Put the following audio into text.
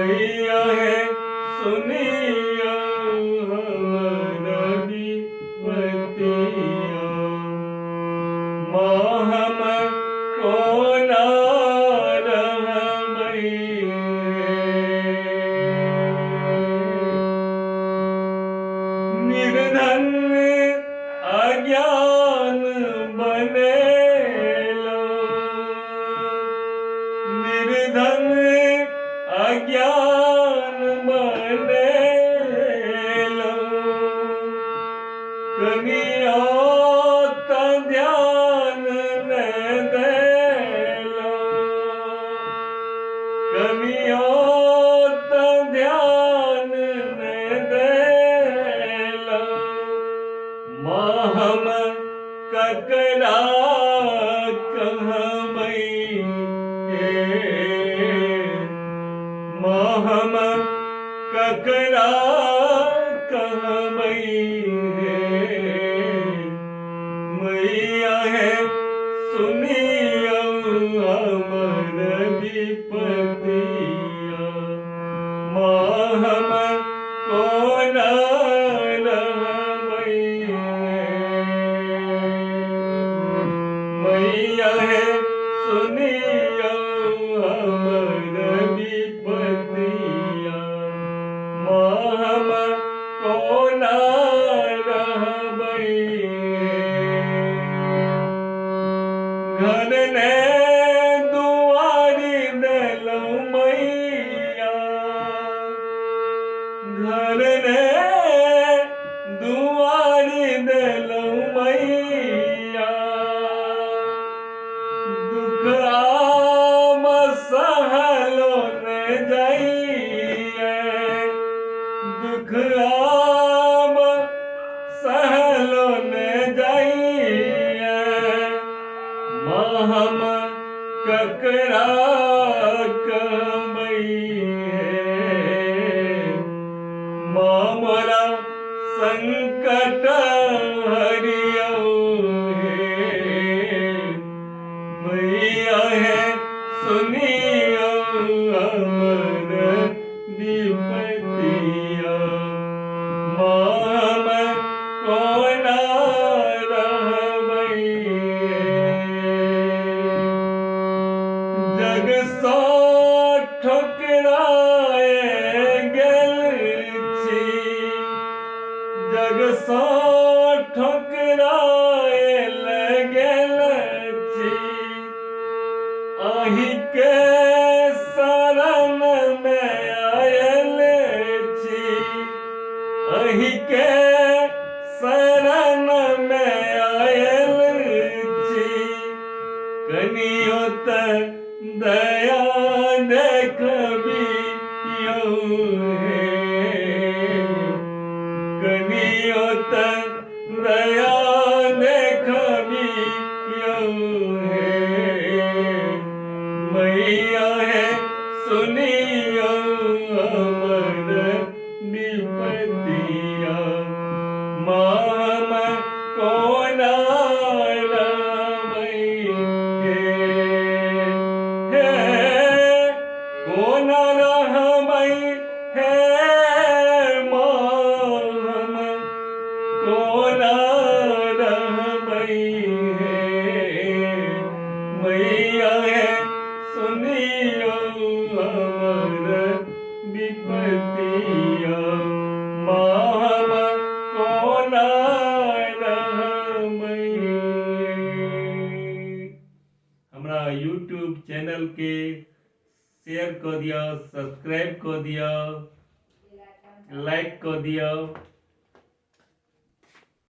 मैया है सुनिया हमारा विपतिया, माँ हम को ना निर्धन अज्ञान बने लो, निर्धन अज्ञान बने लो, कनिया का ध्यान न दे लो, कनिया का ध्यान न दे लो, माँ हम ककरा कहबै माँ हम ककरा कहबै मैया है सुनिया हमर विपतिया, माँ हम कोना रहबै मैया है सुनिया हमर विपतिया, माँ हम कोना रहबै घर ने दुआरी देलौं मैया, घर ने दुआरी देलौं मैया, दुख आम सहलो न जाइए, दुख आम सहलो न जाइए, माँ हम ककरा कहबै माँ मोरा संकट हरियौ मैया है सुनिया हमर विपतिया, माँ हम कोना रहबै जग सँ ठोकराए गेल छी, जग सँ ठोकराएल गेल छी, अहि के शरण में आयल छी, अहि के शरण में आयल छी, कनियो त दया देखबियौ कनियो त दया देखबियौ मैया है सुनिया हमर विपतिया, माँ हम कोना रहबै कोना रहबै हे माँ हम कोना रहबै मैया है सुनिया हमर विपतिया, माँ हम कोना रहबै। हमरा यूट्यूब चैनल के शेयर कर दिया, सब्सक्राइब कर दिया, लाइक कर दिया।